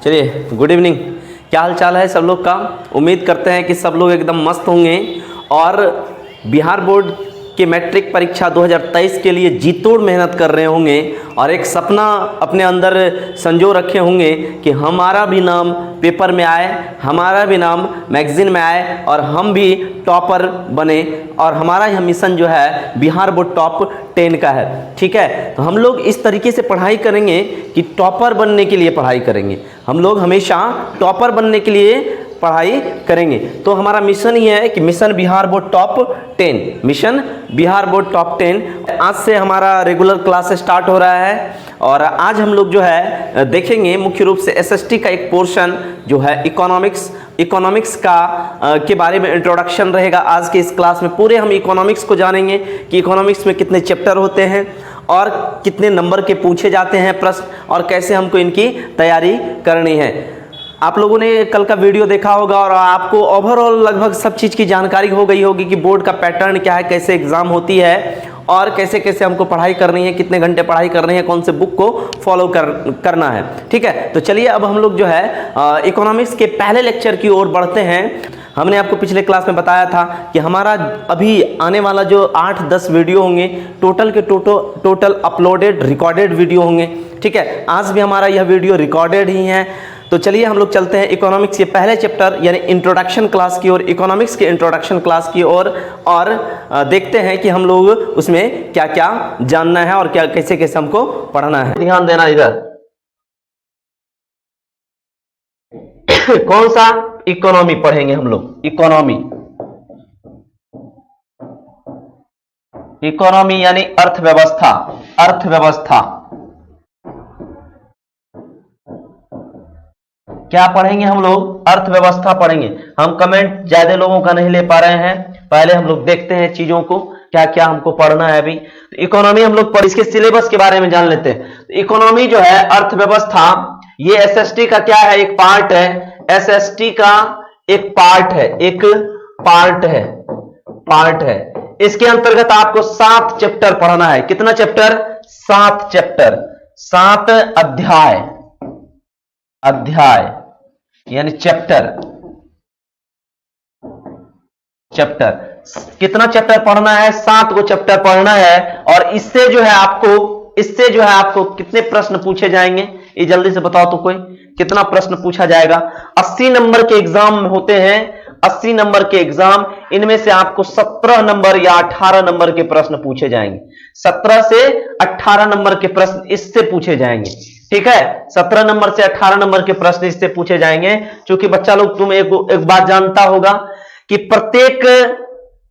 चलिए, good evening. क्या हाल चाल है सब लोग का? उम्मीद करते हैं कि सब लोग एकदम मस्त होंगे और बिहार बोर्ड के मैट्रिक परीक्षा 2023 के लिए जी तोड़ मेहनत कर रहे होंगे और एक सपना अपने अंदर संजो रखे होंगे कि हमारा भी नाम पेपर में आए, हमारा भी नाम मैगजीन में आए और हम भी टॉपर बने। और हमारा यह मिशन जो है बिहार बोर्ड टॉप 10 का है। ठीक है, तो हम लोग इस तरीके से पढ़ाई करेंगे कि टॉपर बनने के लिए पढ़ाई करेंगे। हम लोग हमेशा टॉपर बनने के लिए पढ़ाई करेंगे। तो हमारा मिशन ही है कि mission Bihar board top 10, mission Bihar board top 10। आज से हमारा रेगुलर क्लास स्टार्ट हो रहा है और आज हम लोग जो है देखेंगे मुख्य रूप से एसएसटी का एक पोर्शन जो है इकोनॉमिक्स का के बारे में इंट्रोडक्शन रहेगा। आज के इस क्लास में पूरे हम इकोनॉमिक्स को जानेंगे कि इकोनॉमिक्स में कितने चैप्टर होते हैं और कितने नंबर के पूछे जाते हैं प्रश्न और कैसे हमको इनकी तैयारी करनी है। आप लोगों ने कल का वीडियो देखा होगा और आपको ओवरऑल लगभग सब चीज़ की जानकारी हो गई होगी कि बोर्ड का पैटर्न क्या है, कैसे एग्ज़ाम होती है और कैसे कैसे हमको पढ़ाई करनी है, कितने घंटे पढ़ाई करनी है, कौन से बुक को फॉलो करना है। ठीक है, तो चलिए अब हम लोग जो है इकोनॉमिक्स के पहले लेक्चर की ओर बढ़ते हैं। हमने आपको पिछले क्लास में बताया था कि हमारा अभी आने वाला जो 8-10 वीडियो होंगे टोटल अपलोडेड रिकॉर्डेड वीडियो होंगे। ठीक है, आज भी हमारा यह वीडियो रिकॉर्डेड ही है। तो चलिए हम लोग चलते हैं इकोनॉमिक्स के पहले चैप्टर यानी इंट्रोडक्शन क्लास की ओर, इकोनॉमिक्स के इंट्रोडक्शन क्लास की ओर और देखते हैं कि हम लोग उसमें क्या क्या जानना है और क्या कैसे कैसे हमको पढ़ना है। ध्यान देना इधर कौन सा इकोनॉमी पढ़ेंगे हम लोग? इकोनॉमी यानी अर्थव्यवस्था क्या पढ़ेंगे हम लोग? अर्थव्यवस्था पढ़ेंगे। हम कमेंट ज्यादा लोगों का नहीं ले पा रहे हैं, पहले हम लोग देखते हैं चीजों को क्या क्या हमको पढ़ना है। अभी तो इकोनॉमी हम लोग इसके सिलेबस के बारे में जान लेते हैं। तो इकोनॉमी जो है अर्थव्यवस्था, ये एसएसटी का क्या है? एक पार्ट है। एसएसटी का एक पार्ट है। इसके अंतर्गत आपको 7 चैप्टर पढ़ना है। कितना चैप्टर? 7 चैप्टर, 7 अध्याय यानी चैप्टर। कितना चैप्टर पढ़ना है? 7 को चैप्टर पढ़ना है। और इससे जो है आपको कितने प्रश्न पूछे जाएंगे? ये जल्दी से बताओ तो कोई, कितना प्रश्न पूछा जाएगा? 80 नंबर के एग्जाम होते हैं, 80 नंबर के एग्जाम। इनमें से आपको 17 नंबर या 18 नंबर के प्रश्न पूछे जाएंगे। 17 से 18 नंबर के प्रश्न इससे पूछे जाएंगे। ठीक है, 17 नंबर से 18 नंबर के प्रश्न इससे पूछे जाएंगे। क्योंकि बच्चा लोग तुम एक बात जानता होगा कि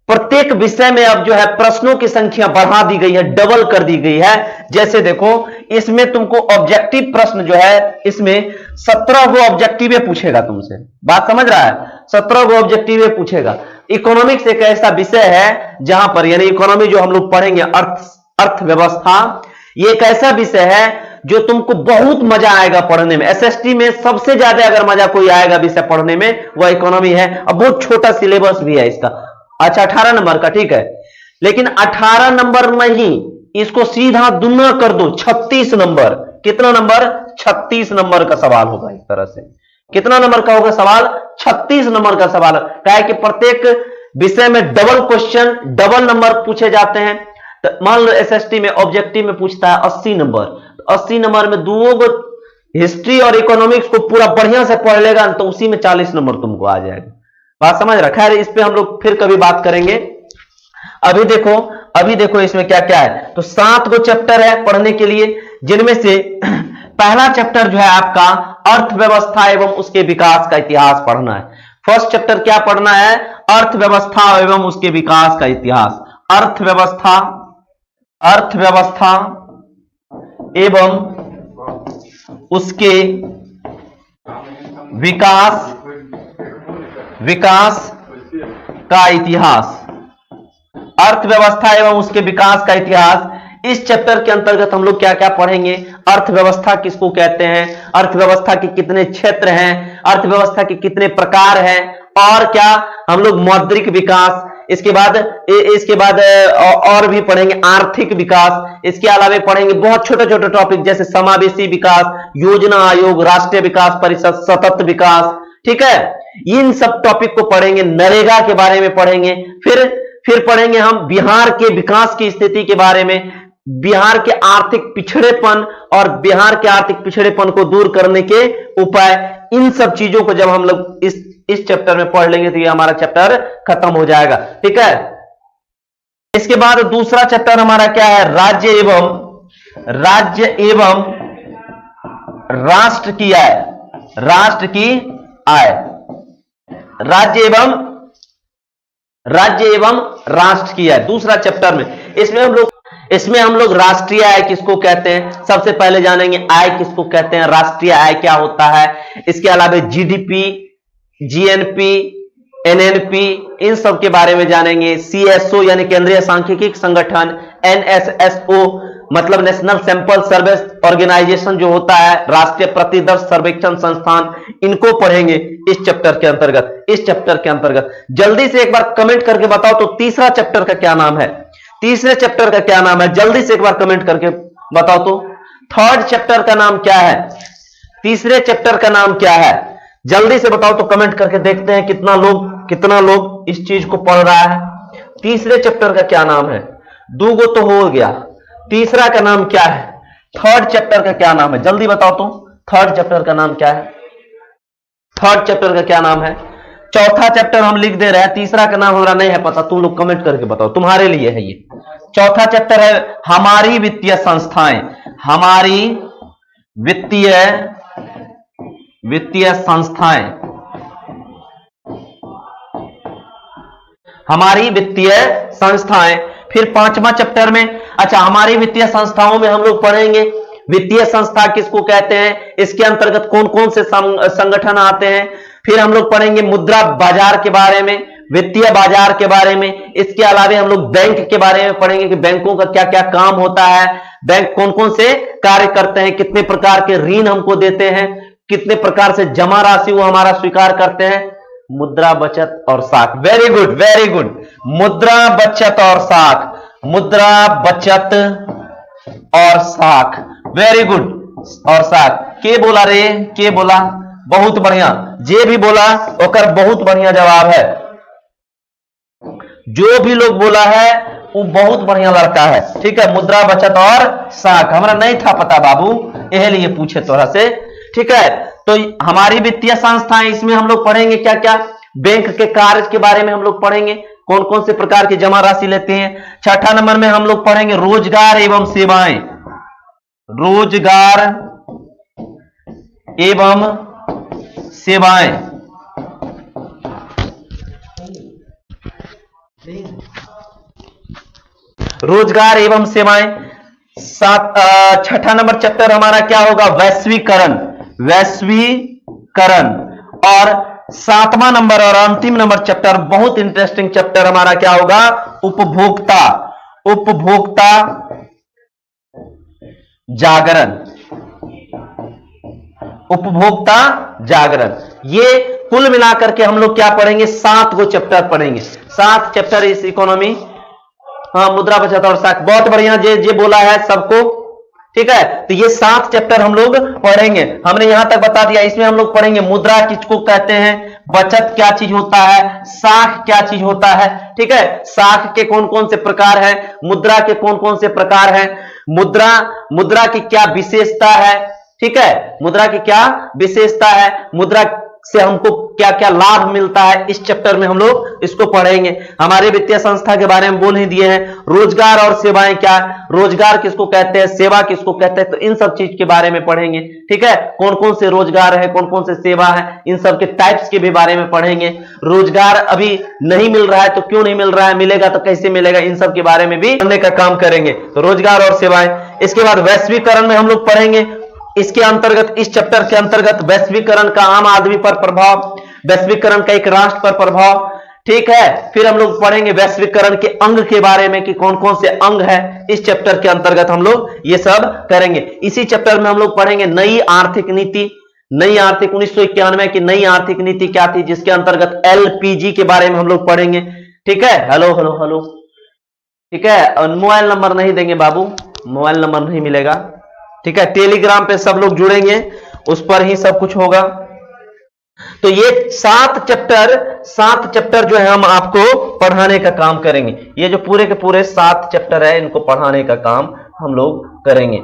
प्रत्येक विषय में अब जो है प्रश्नों की संख्या बढ़ा दी गई है, डबल कर दी गई है। जैसे देखो, इसमें तुमको ऑब्जेक्टिव प्रश्न जो है इसमें 17 गो ऑब्जेक्टिव पूछेगा तुमसे। बात समझ रहा है? 17 गो ऑब्जेक्टिव पूछेगा। इकोनॉमिक्स एक ऐसा विषय है जहां पर यानी इकोनॉमी जो हम लोग पढ़ेंगे अर्थव्यवस्था, ये एक ऐसा विषय है जो तुमको बहुत मजा आएगा पढ़ने में। एसएसटी में सबसे ज्यादा अगर मजा कोई आएगा विषय पढ़ने में वह इकोनॉमी है। अब बहुत छोटा सिलेबस भी है इसका। अच्छा, 18 नंबर का, ठीक है, लेकिन 18 नंबर में ही इसको सीधा दुना कर दो, 36 नंबर। कितना नंबर? 36 नंबर का सवाल होगा। इस तरह से कितना नंबर का होगा सवाल? 36 नंबर का सवाल। क्या है कि प्रत्येक विषय में डबल क्वेश्चन, डबल नंबर पूछे जाते हैं। तो मान लो एसएसटी में ऑब्जेक्टिव में पूछता है 80 नंबर, तो 80 नंबर में दो हिस्ट्री और इकोनॉमिक्स को पूरा बढ़िया से पढ़ लेगा तो उसी में 40 नंबर तुमको आ जाएगा। बात समझ रहा? खैर, इस पे हम लोग फिर कभी बात करेंगे। अभी देखो इसमें क्या क्या है। तो 7 गो चैप्टर है पढ़ने के लिए, जिनमें से पहला चैप्टर जो है आपका अर्थव्यवस्था एवं उसके विकास का इतिहास पढ़ना है। फर्स्ट चैप्टर क्या पढ़ना है? अर्थव्यवस्था एवं उसके विकास का इतिहास। अर्थव्यवस्था एवं उसके विकास का इतिहास। अर्थव्यवस्था एवं उसके विकास का इतिहास। इस चैप्टर के अंतर्गत हम लोग क्या क्या पढ़ेंगे? अर्थव्यवस्था किसको कहते हैं, अर्थव्यवस्था के कितने क्षेत्र हैं, अर्थव्यवस्था के कितने प्रकार हैं, और क्या हम लोग मौद्रिक विकास इसके बाद और भी पढ़ेंगे आर्थिक विकास। इसके अलावा पढ़ेंगे बहुत छोटे छोटे टॉपिक जैसे समावेशी विकास, योजना आयोग, राष्ट्रीय विकास परिषद, सतत विकास, ठीक है, इन सब टॉपिक को पढ़ेंगे। नरेगा के बारे में पढ़ेंगे। फिर पढ़ेंगे हम बिहार के विकास की स्थिति के बारे में, बिहार के आर्थिक पिछड़ेपन और बिहार के आर्थिक पिछड़ेपन को दूर करने के उपाय। इन सब चीजों को जब हम लोग इस चैप्टर में पढ़ लेंगे तो ये हमारा चैप्टर खत्म हो जाएगा, ठीक है। इसके बाद दूसरा चैप्टर हमारा क्या है, राज्य एवं राष्ट्र की आय। राज्य एवं राष्ट्र की आय दूसरा चैप्टर में। इसमें हम लोग राष्ट्रीय आय किसको कहते हैं सबसे पहले जानेंगे, आय किसको कहते हैं, राष्ट्रीय आय क्या होता है। इसके अलावा जीडीपी, जीएनपी, एनएनपी, इन सब के बारे में जानेंगे। सीएसओ यानी केंद्रीय सांख्यिकी संगठन, एनएसएसओ मतलब नेशनल सैंपल सर्वे ऑर्गेनाइजेशन जो होता है, राष्ट्रीय प्रतिदर्श सर्वेक्षण संस्थान, इनको पढ़ेंगे इस चैप्टर के अंतर्गत। जल्दी से एक बार कमेंट करके बताओ तो तीसरा चैप्टर का क्या नाम है, तीसरे चैप्टर का क्या नाम है, जल्दी से एक बार कमेंट करके बताओ तो। थर्ड चैप्टर का नाम क्या है, तीसरे चैप्टर का नाम क्या है, जल्दी से बताओ तो कमेंट करके देखते हैं कितना लोग इस चीज को पढ़ रहा है। तीसरे चैप्टर का क्या नाम है, दो गो तो हो गया, तीसरा का नाम क्या है, थर्ड चैप्टर का क्या नाम है, जल्दी बताओ तो। थर्ड चैप्टर का नाम क्या है, थर्ड चैप्टर का क्या नाम है। चौथा चैप्टर हम लिख दे रहे हैं, तीसरा का नाम हमारा नहीं है पता, तुम लोग कमेंट करके बताओ, तुम्हारे लिए है ये। चौथा चैप्टर है हमारी वित्तीय संस्थाएं। हमारी वित्तीय संस्थाएं, हमारी वित्तीय संस्थाएं। फिर पांचवा चैप्टर में, अच्छा, हमारी वित्तीय संस्थाओं में हम लोग पढ़ेंगे वित्तीय संस्था किसको कहते हैं, इसके अंतर्गत कौन कौन से संगठन आते हैं। फिर हम लोग पढ़ेंगे मुद्रा बाजार के बारे में, वित्तीय बाजार के बारे में। इसके अलावा हम लोग बैंक के बारे में पढ़ेंगे कि बैंकों का क्या क्या काम होता है, बैंक कौन कौन से कार्य करते हैं, कितने प्रकार के ऋण हमको देते हैं, कितने प्रकार से जमा राशि वो हमारा स्वीकार करते हैं। मुद्रा बचत और साख, वेरी गुड वेरी गुड, मुद्रा बचत और साख, मुद्रा बचत और साख, वेरी गुड। और साख के बोला रे, के बोला, बहुत बढ़िया। जे भी बोला ओकर बहुत बढ़िया जवाब है, जो भी लोग बोला है वो बहुत बढ़िया लड़का है, ठीक है। मुद्रा बचत और साख हमरा नहीं था पता बाबू, यह लिए पूछे तोरा से, ठीक है। तो हमारी वित्तीय संस्थाएं, इसमें हम लोग पढ़ेंगे क्या क्या, बैंक के कार्य के बारे में हम लोग पढ़ेंगे, कौन कौन से प्रकार की जमा राशि लेते हैं। छठा नंबर में हम लोग पढ़ेंगे रोजगार एवं सेवाएं, रोजगार एवं सेवाएं। रोजगार एवं सेवाएं। छठा नंबर चैप्टर हमारा क्या होगा, वैश्वीकरण, वैश्वीकरण। और सातवां नंबर और अंतिम नंबर चैप्टर, बहुत इंटरेस्टिंग चैप्टर हमारा क्या होगा, उपभोक्ता, उपभोक्ता जागरण, उपभोक्ता जागरण। ये कुल मिलाकर के हम लोग क्या पढ़ेंगे, 7 गो चैप्टर पढ़ेंगे, 7 चैप्टर इस इकोनॉमी, हाँ, मुद्रा बचत और साख, बहुत बढ़िया। जे बोला है सबको, ठीक है। तो ये 7 चैप्टर हम लोग पढ़ेंगे, हमने यहां तक बता दिया। इसमें हम लोग पढ़ेंगे मुद्रा किसको कहते हैं, बचत क्या चीज होता है, साख क्या चीज होता है, ठीक है। साख के कौन कौन से प्रकार हैं, मुद्रा के कौन कौन से प्रकार हैं, मुद्रा की क्या विशेषता है, ठीक है, मुद्रा की क्या विशेषता है, मुद्रा से हमको क्या क्या लाभ मिलता है, इस चैप्टर में हम लोग इसको पढ़ेंगे। हमारे वित्तीय संस्था के बारे में बोल ही दिए हैं। रोजगार और सेवाएं क्या, रोजगार किसको कहते हैं, सेवा किसको कहते हैं, तो इन सब चीज के बारे में पढ़ेंगे, ठीक है। कौन कौन से रोजगार है, कौन कौन से सेवा है, इन सब के टाइप्स के भी बारे में पढ़ेंगे। रोजगार अभी नहीं मिल रहा है तो क्यों नहीं मिल रहा है, मिलेगा तो कैसे मिलेगा, इन सब के बारे में भी पढ़ने का काम करेंगे। तो रोजगार और सेवाएं। इसके बाद वैश्वीकरण में हम लोग पढ़ेंगे, इसके अंतर्गत, इस चैप्टर के अंतर्गत वैश्वीकरण का आम आदमी पर प्रभाव, वैश्वीकरण का एक राष्ट्र पर प्रभाव, ठीक है। फिर हम लोग पढ़ेंगे वैश्वीकरण के अंग के बारे में कि कौन कौन से अंग है, इस चैप्टर के अंतर्गत हम लोग ये सब करेंगे। इसी चैप्टर में हम लोग पढ़ेंगे नई आर्थिक नीति, नई आर्थिक 1991 की नई आर्थिक नीति क्या थी, जिसके अंतर्गत एलपीजी के बारे में हम लोग पढ़ेंगे, ठीक है, हेलो हेलो हेलो, ठीक है। और मोबाइल नंबर नहीं देंगे बाबू, मोबाइल नंबर नहीं मिलेगा, ठीक है। टेलीग्राम पे सब लोग जुड़ेंगे, उस पर ही सब कुछ होगा। तो ये 7 चैप्टर जो है हम आपको पढ़ाने का काम करेंगे। ये जो पूरे के पूरे 7 चैप्टर है, इनको पढ़ाने का काम हम लोग करेंगे।